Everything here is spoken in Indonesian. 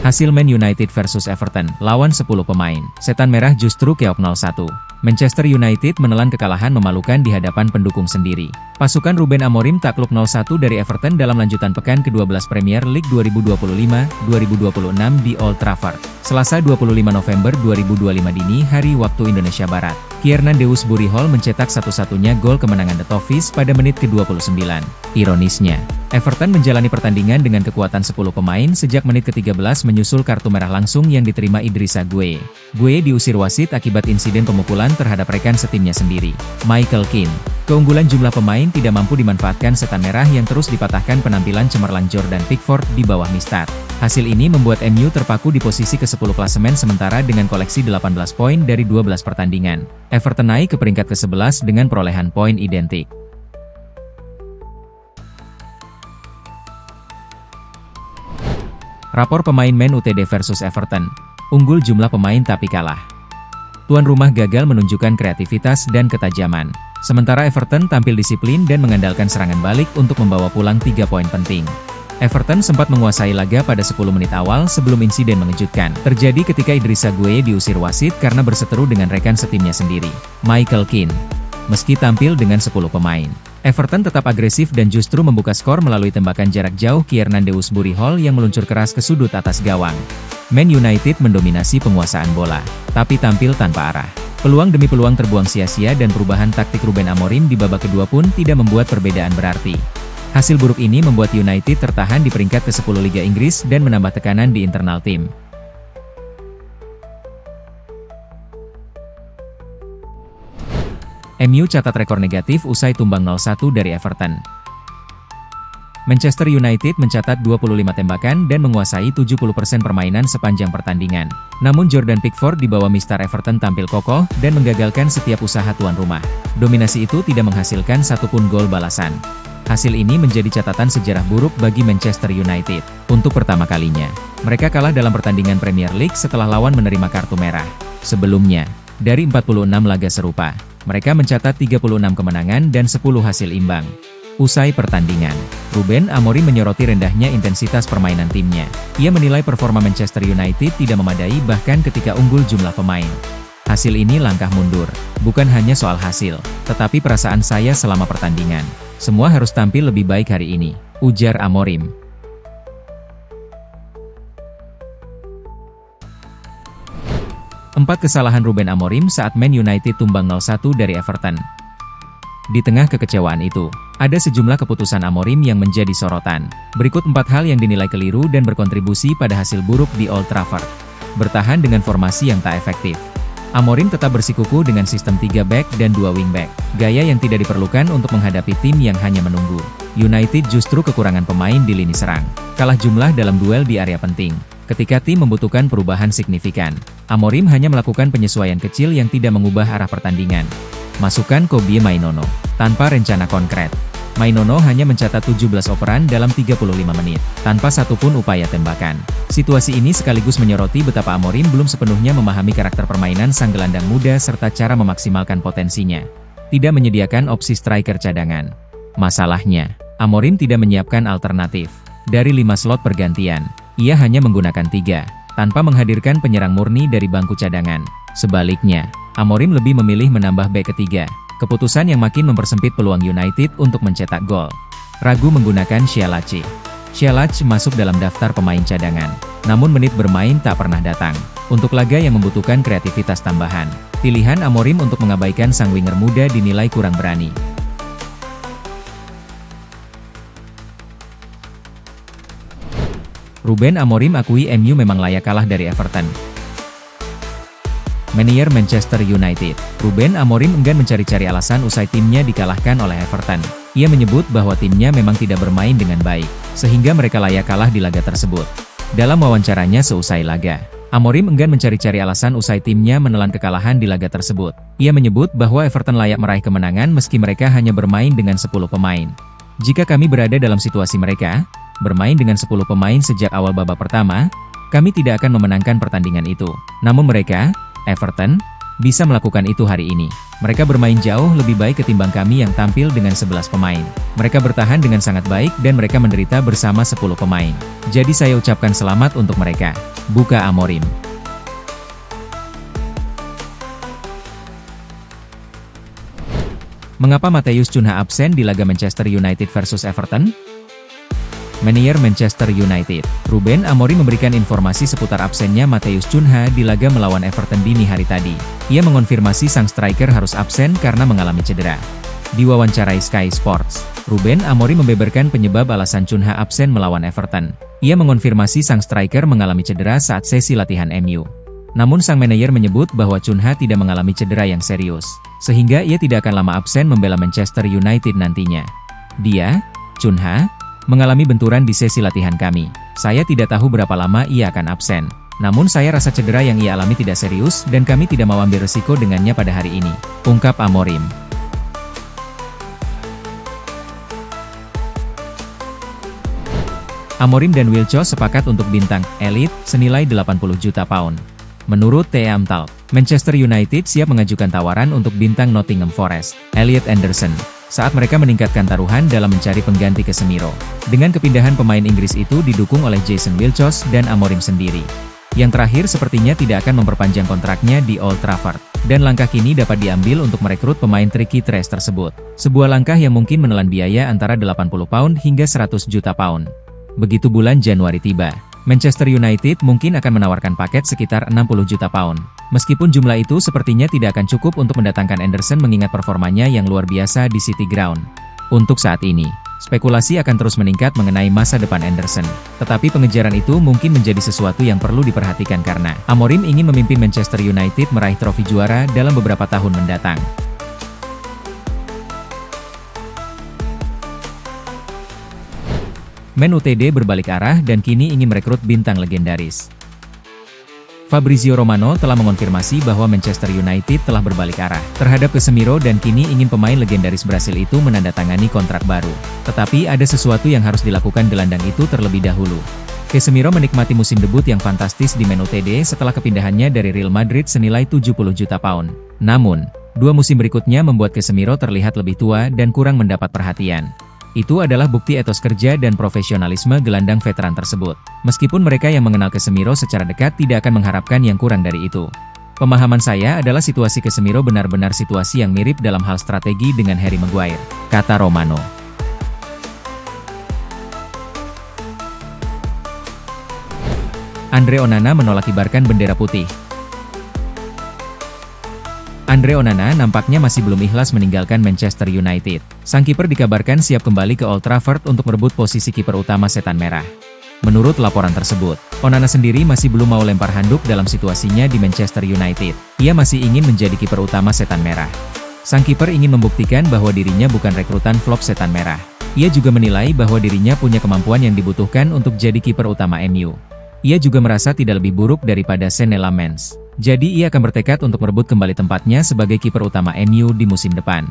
Hasil Man United versus Everton, lawan 10 pemain. Setan Merah justru keok 0-1. Manchester United menelan kekalahan memalukan di hadapan pendukung sendiri. Pasukan Ruben Amorim takluk 0-1 dari Everton dalam lanjutan pekan ke-12 Premier League 2025-2026 di Old Trafford. Selasa 25 November 2025 dini hari waktu Indonesia Barat. Kiernan Dewsbury Hall mencetak satu-satunya gol kemenangan The Toffees pada menit ke-29. Ironisnya, Everton menjalani pertandingan dengan kekuatan 10 pemain sejak menit ke-13 menyusul kartu merah langsung yang diterima Idrissa Gueye. Gueye diusir wasit akibat insiden pemukulan terhadap rekan setimnya sendiri, Michael Keane. Keunggulan jumlah pemain tidak mampu dimanfaatkan Setan Merah yang terus dipatahkan penampilan cemerlang Jordan Pickford di bawah Mistar. Hasil ini membuat MU terpaku di posisi ke-10 klasemen sementara dengan koleksi 18 poin dari 12 pertandingan. Everton naik ke peringkat ke-11 dengan perolehan poin identik. Rapor pemain Man UTD versus Everton. Unggul jumlah pemain tapi kalah. Tuan rumah gagal menunjukkan kreativitas dan ketajaman. Sementara Everton tampil disiplin dan mengandalkan serangan balik untuk membawa pulang 3 poin penting. Everton sempat menguasai laga pada 10 menit awal sebelum insiden mengejutkan terjadi ketika Idrissa Gueye diusir wasit karena berseteru dengan rekan setimnya sendiri, Michael Keane. Meski tampil dengan 10 pemain, Everton tetap agresif dan justru membuka skor melalui tembakan jarak jauh Kiernan Dewsbury Hall yang meluncur keras ke sudut atas gawang. Man United mendominasi penguasaan bola, tapi tampil tanpa arah. Peluang demi peluang terbuang sia-sia dan perubahan taktik Ruben Amorim di babak kedua pun tidak membuat perbedaan berarti. Hasil buruk ini membuat United tertahan di peringkat ke-10 Liga Inggris dan menambah tekanan di internal tim. MU catat rekor negatif usai tumbang 0-1 dari Everton. Manchester United mencatat 25 tembakan dan menguasai 70% permainan sepanjang pertandingan. Namun Jordan Pickford di bawah Mistar Everton tampil kokoh dan menggagalkan setiap usaha tuan rumah. Dominasi itu tidak menghasilkan satupun gol balasan. Hasil ini menjadi catatan sejarah buruk bagi Manchester United. Untuk pertama kalinya, mereka kalah dalam pertandingan Premier League setelah lawan menerima kartu merah. Sebelumnya, dari 46 laga serupa, mereka mencatat 36 kemenangan dan 10 hasil imbang. Usai pertandingan, Ruben Amorim menyoroti rendahnya intensitas permainan timnya. Ia menilai performa Manchester United tidak memadai bahkan ketika unggul jumlah pemain. Hasil ini langkah mundur, bukan hanya soal hasil, tetapi perasaan saya selama pertandingan. Semua harus tampil lebih baik hari ini, ujar Amorim. Empat kesalahan Ruben Amorim saat Man United tumbang 0-1 dari Everton. Di tengah kekecewaan itu, ada sejumlah keputusan Amorim yang menjadi sorotan. Berikut 4 hal yang dinilai keliru dan berkontribusi pada hasil buruk di Old Trafford. Bertahan dengan formasi yang tak efektif. Amorim tetap bersikukuh dengan sistem 3 back dan 2 wingback, gaya yang tidak diperlukan untuk menghadapi tim yang hanya menunggu. United justru kekurangan pemain di lini serang, kalah jumlah dalam duel di area penting. Ketika tim membutuhkan perubahan signifikan, Amorim hanya melakukan penyesuaian kecil yang tidak mengubah arah pertandingan. Masukkan Kobbie Mainoo, tanpa rencana konkret. Mainoo hanya mencatat 17 operan dalam 35 menit, tanpa satupun upaya tembakan. Situasi ini sekaligus menyoroti betapa Amorim belum sepenuhnya memahami karakter permainan sang gelandang muda serta cara memaksimalkan potensinya. Tidak menyediakan opsi striker cadangan. Masalahnya, Amorim tidak menyiapkan alternatif. Dari 5 slot pergantian, ia hanya menggunakan 3, tanpa menghadirkan penyerang murni dari bangku cadangan. Sebaliknya, Amorim lebih memilih menambah bek ketiga, keputusan yang makin mempersempit peluang United untuk mencetak gol. Ragu menggunakan Schillaci. Schillaci masuk dalam daftar pemain cadangan, namun menit bermain tak pernah datang. Untuk laga yang membutuhkan kreativitas tambahan, pilihan Amorim untuk mengabaikan sang winger muda dinilai kurang berani. Ruben Amorim akui MU memang layak kalah dari Everton. Manajer Manchester United, Ruben Amorim enggan mencari-cari alasan usai timnya dikalahkan oleh Everton. Ia menyebut bahwa timnya memang tidak bermain dengan baik, sehingga mereka layak kalah di laga tersebut. Dalam wawancaranya seusai laga, Amorim enggan mencari-cari alasan usai timnya menelan kekalahan di laga tersebut. Ia menyebut bahwa Everton layak meraih kemenangan meski mereka hanya bermain dengan 10 pemain. Jika kami berada dalam situasi mereka, bermain dengan 10 pemain sejak awal babak pertama, kami tidak akan memenangkan pertandingan itu. Namun mereka, Everton, bisa melakukan itu hari ini. Mereka bermain jauh lebih baik ketimbang kami yang tampil dengan 11 pemain. Mereka bertahan dengan sangat baik dan mereka menderita bersama 10 pemain. Jadi saya ucapkan selamat untuk mereka. Buka Amorim. Mengapa Matheus Cunha absen di laga Manchester United versus Everton? Manajer Manchester United, Ruben Amorim memberikan informasi seputar absennya Matheus Cunha di laga melawan Everton dini hari tadi. Ia mengonfirmasi sang striker harus absen karena mengalami cedera. Diwawancarai Sky Sports, Ruben Amorim membeberkan penyebab alasan Cunha absen melawan Everton. Ia mengonfirmasi sang striker mengalami cedera saat sesi latihan MU. Namun sang manajer menyebut bahwa Cunha tidak mengalami cedera yang serius, sehingga ia tidak akan lama absen membela Manchester United nantinya. Dia, Cunha, mengalami benturan di sesi latihan kami. Saya tidak tahu berapa lama ia akan absen. Namun saya rasa cedera yang ia alami tidak serius dan kami tidak mau ambil resiko dengannya pada hari ini, ungkap Amorim. Amorim dan Wiltshire sepakat untuk bintang elit senilai 80 juta pound. Menurut TM Talk, Manchester United siap mengajukan tawaran untuk bintang Nottingham Forest, Elliot Anderson, saat mereka meningkatkan taruhan dalam mencari pengganti Casemiro. Dengan kepindahan pemain Inggris itu didukung oleh Jason Wiltshire dan Amorim sendiri. Yang terakhir sepertinya tidak akan memperpanjang kontraknya di Old Trafford, dan langkah kini dapat diambil untuk merekrut pemain tricky trash tersebut. Sebuah langkah yang mungkin menelan biaya antara 80 pound hingga 100 juta pound. Begitu bulan Januari tiba, Manchester United mungkin akan menawarkan paket sekitar 60 juta pound. Meskipun jumlah itu sepertinya tidak akan cukup untuk mendatangkan Anderson mengingat performanya yang luar biasa di City Ground. Untuk saat ini, spekulasi akan terus meningkat mengenai masa depan Anderson. Tetapi pengejaran itu mungkin menjadi sesuatu yang perlu diperhatikan karena Amorim ingin memimpin Manchester United meraih trofi juara dalam beberapa tahun mendatang. Man Utd berbalik arah dan kini ingin merekrut bintang legendaris. Fabrizio Romano telah mengonfirmasi bahwa Manchester United telah berbalik arah terhadap Casemiro dan kini ingin pemain legendaris Brasil itu menandatangani kontrak baru. Tetapi ada sesuatu yang harus dilakukan gelandang itu terlebih dahulu. Casemiro menikmati musim debut yang fantastis di Man Utd setelah kepindahannya dari Real Madrid senilai 70 juta pound. Namun, 2 musim berikutnya membuat Casemiro terlihat lebih tua dan kurang mendapat perhatian. Itu adalah bukti etos kerja dan profesionalisme gelandang veteran tersebut. Meskipun mereka yang mengenal Casemiro secara dekat tidak akan mengharapkan yang kurang dari itu. Pemahaman saya adalah situasi Casemiro benar-benar situasi yang mirip dalam hal strategi dengan Harry Maguire, kata Romano. Andre Onana menolak kibarkan bendera putih. Andre Onana nampaknya masih belum ikhlas meninggalkan Manchester United. Sang kiper dikabarkan siap kembali ke Old Trafford untuk merebut posisi kiper utama Setan Merah. Menurut laporan tersebut, Onana sendiri masih belum mau lempar handuk dalam situasinya di Manchester United. Ia masih ingin menjadi kiper utama Setan Merah. Sang kiper ingin membuktikan bahwa dirinya bukan rekrutan flop Setan Merah. Ia juga menilai bahwa dirinya punya kemampuan yang dibutuhkan untuk jadi kiper utama MU. Ia juga merasa tidak lebih buruk daripada Senne Lammens. Jadi ia akan bertekad untuk merebut kembali tempatnya sebagai kiper utama MU di musim depan.